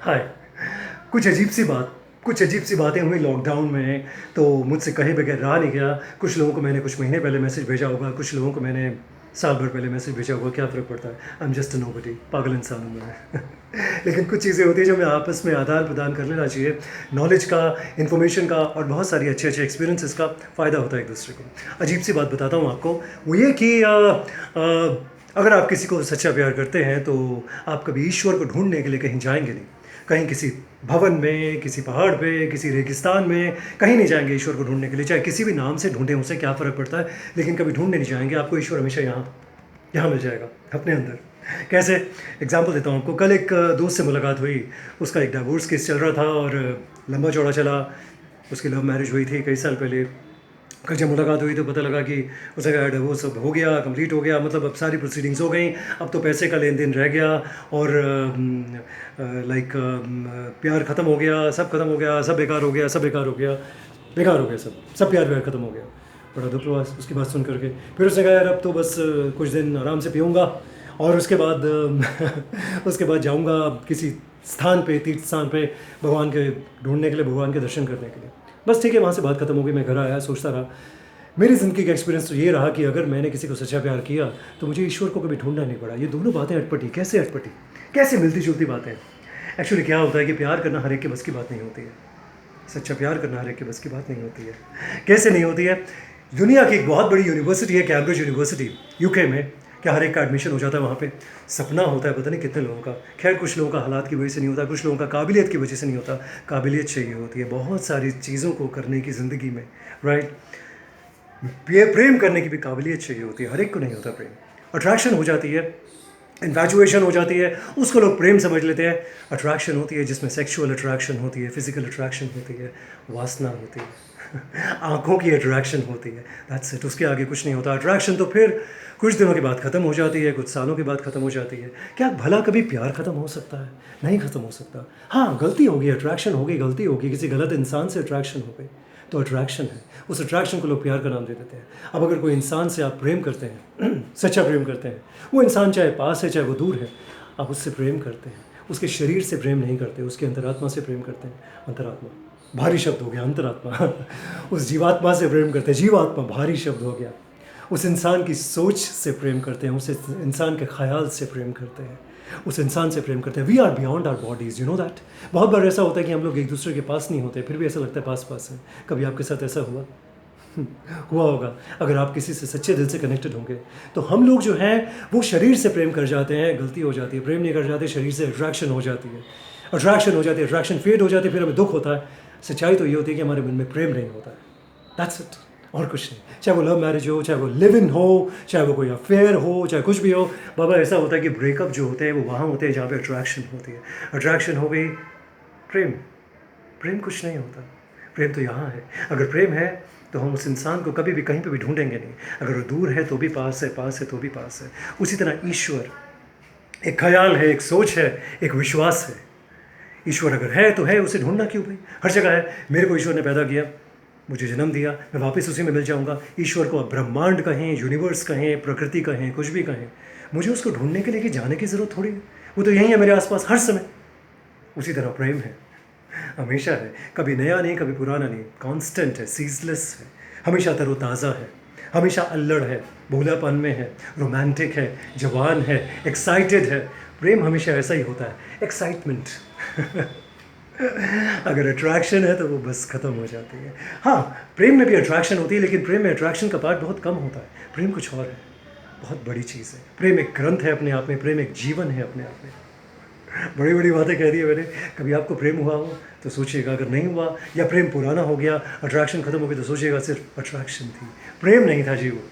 हाय। कुछ अजीब सी बातें हुई लॉकडाउन में, तो मुझसे कहे बगैर रहा नहीं गया। कुछ लोगों को मैंने कुछ महीने पहले मैसेज भेजा होगा, कुछ लोगों को मैंने साल भर पहले मैसेज भेजा होगा, क्या फ़र्क पड़ता है? I am just a nobody, पागल इंसान हूँ मैं। लेकिन कुछ चीज़ें होती हैं जो हमें आपस में आदान-प्रदान कर लेना चाहिए। नॉलेज का, इन्फॉर्मेशन का और बहुत सारी अच्छे-अच्छे एक्सपीरियंसेस का फ़ायदा होता है एक-दूसरे को। अजीब सी बात बताता हूँ आपको, वो ये कि अगर आप किसी को सच्चा प्यार करते हैं, तो आप कभी ईश्वर को ढूँढने के लिए कहीं जाएँगे नहीं। कहीं किसी भवन में, किसी पहाड़ पे, किसी रेगिस्तान में, कहीं नहीं जाएँगे ईश्वर को ढूँढने के लिए। चाहे किसी भी नाम से ढूँढें, उससे क्या फ़र्क पड़ता है, लेकिन कभी ढूँढने नहीं जाएँगे। आपको ईश्वर हमेशा यहाँ यहाँ मिल जाएगा, अपने अंदर। कैसे? एग्ज़ाम्पल देता हूँ आपको। कल एक दोस्त से मुलाकात हुई, उसका एक डिवोर्स केस चल रहा था और लंबा-चौड़ा चला। उसकी लव मैरिज हुई थी कई साल पहले। कल जब मुलाकात हुई तो पता लगा कि उसका डिवोर्स अब हो गया, कंप्लीट हो गया, मतलब अब सारी प्रोसीडिंग्स हो गई। अब तो पैसे का लेन-देन रह गया और लाइक प्यार ख़त्म हो गया, सब ख़त्म हो गया, सब बेकार हो गया, सब बेकार हो गया, बेकार हो गया सब, सब प्यार-व्यार ख़त्म हो गया। बड़ा दुःख हुआ उसकी बात सुन कर के। फिर उसने कहा यार अब तो बस कुछ दिन आराम से पीऊँगा और उसके बाद उसके बाद जाऊँगा किसी स्थान पे, तीर्थ स्थान पे भगवान के ढूँढने के लिए, भगवान के दर्शन करने के लिए। बस ठीक है, वहाँ से बात ख़त्म हो गई। मैं घर आया, सोचता रहा। मेरी ज़िंदगी का एक्सपीरियंस तो ये रहा कि अगर मैंने किसी को सच्चा प्यार किया, तो मुझे ईश्वर को कभी ढूँढना नहीं पड़ा। ये दोनों बातें अटपटी, कैसे अटपटी? कैसे मिलती-जुलती बातें? एक्चुअली क्या होता है कि प्यार करना हर एक के बस की बात नहीं होती है। सच्चा प्यार करना हर एक के बस की बात नहीं होती है। कैसे नहीं होती है? दुनिया की एक बहुत बड़ी यूनिवर्सिटी है, कैम्ब्रिज यूनिवर्सिटी, यूके में। क्या हर एक का एडमिशन हो जाता है वहाँ पे? सपना होता है पता नहीं कितने लोगों का। खैर कुछ लोगों का हालात की वजह से नहीं होता, कुछ लोगों का काबिलियत की वजह से नहीं होता। काबिलियत चाहिए होती है बहुत सारी चीज़ों को करने की ज़िंदगी में, राइट? प्रेम करने की भी काबिलियत चाहिए होती है, हर एक को नहीं होता प्रेम। अट्रैक्शन हो जाती है, इन्फैचुएशन हो जाती है, उसको लोग प्रेम समझ लेते हैं। अट्रैक्शन होती है जिसमें सेक्सुअल अट्रैक्शन होती है, फिजिकल अट्रैक्शन होती है, वासना होती है, आँखों की अट्रैक्शन होती है, दैट्स इट। उसके आगे कुछ नहीं होता। अट्रैक्शन तो फिर कुछ दिनों के बाद ख़त्म हो जाती है, कुछ सालों के बाद ख़त्म हो जाती है। क्या भला कभी प्यार ख़त्म हो सकता है? नहीं ख़त्म हो सकता। हाँ, गलती होगी, अट्रैक्शन होगी, गलती होगी, किसी गलत इंसान से अट्रैक्शन हो गई तो अट्रैक्शन है। उस अट्रैक्शन को लोग प्यार का नाम दे देते हैं। अब अगर कोई इंसान से आप प्रेम करते हैं सच्चा प्रेम करते हैं, वो इंसान चाहे पास है चाहे वो दूर है, आप उससे प्रेम करते हैं। उसके शरीर से प्रेम नहीं करते, उसके अंतरात्मा से प्रेम करते हैं। अंतरात्मा भारी शब्द हो गया, अंतरात्मा उस जीवात्मा से प्रेम करते हैं। जीवात्मा भारी शब्द हो गया। उस इंसान की सोच से प्रेम करते हैं, उस इंसान के ख्याल से प्रेम करते हैं, उस इंसान से प्रेम करते हैं। We are beyond our bodies, you know that. बहुत बार ऐसा होता है कि हम लोग एक दूसरे के पास नहीं होते, फिर भी ऐसा लगता है पास पास है। कभी आपके साथ ऐसा हुआ? हुआ होगा। अगर आप किसी से सच्चे दिल से कनेक्टेड होंगे, तो हम लोग जो हैं वो शरीर से प्रेम कर जाते हैं, गलती हो जाती है। प्रेम नहीं कर जाते, शरीर से अट्रैक्शन हो जाती है, अट्रैक्शन हो जाती है, अट्रैक्शन फेड हो जाती है, फिर हमें दुख होता है। सच्चाई तो ये होती है कि हमारे मन में प्रेम नहीं होता है, दैट्स इट, और कुछ नहीं। चाहे वो लव मैरिज हो, चाहे वो लिव इन हो, चाहे वो कोई अफेयर हो, चाहे कुछ भी हो। बाबा ऐसा होता है कि ब्रेकअप जो होते हैं वो वहाँ होते हैं जहाँ पे अट्रैक्शन होती है। अट्रैक्शन हो गई, प्रेम, प्रेम कुछ नहीं होता। प्रेम तो यहाँ है। अगर प्रेम है तो हम उस इंसान को कभी भी कहीं पे भी ढूंढेंगे नहीं। अगर वो दूर है तो भी पास है, पास है तो भी पास है। उसी तरह ईश्वर एक ख्याल है, एक सोच है, एक विश्वास है। ईश्वर अगर है तो है, उसे ढूंढना क्यों भाई? हर जगह है। मेरे को ईश्वर ने पैदा किया, मुझे जन्म दिया, मैं वापस उसी में मिल जाऊंगा। ईश्वर को अब ब्रह्मांड कहें, यूनिवर्स कहें, प्रकृति कहें, कुछ भी कहें, मुझे उसको ढूंढने के लिए कि जाने की ज़रूरत थोड़ी है। वो तो यहीं है मेरे आसपास हर समय। उसी तरह प्रेम है, हमेशा है, कभी नया नहीं, कभी पुराना नहीं, कांस्टेंट है, सीजलेस है, हमेशा तरोताज़ा है, हमेशा अल्लड़ है, भोलापन में है, रोमांटिक है, जवान है, एक्साइटेड है। प्रेम हमेशा ऐसा ही होता है, एक्साइटमेंट। अगर अट्रैक्शन है तो वो बस ख़त्म हो जाती है। हाँ, प्रेम में भी अट्रैक्शन होती है, लेकिन प्रेम में अट्रैक्शन का पार्ट बहुत कम होता है। प्रेम कुछ और है, बहुत बड़ी चीज़ है। प्रेम एक ग्रंथ है अपने आप में, प्रेम एक जीवन है अपने आप में। बड़ी बड़ी बातें कह दी है मैंने। कभी आपको प्रेम हुआ हो तो सोचिएगा, अगर नहीं हुआ या प्रेम पुराना हो गया, अट्रैक्शन ख़त्म हो गई, तो सोचिएगा सिर्फ अट्रैक्शन थी, प्रेम नहीं था जी वो।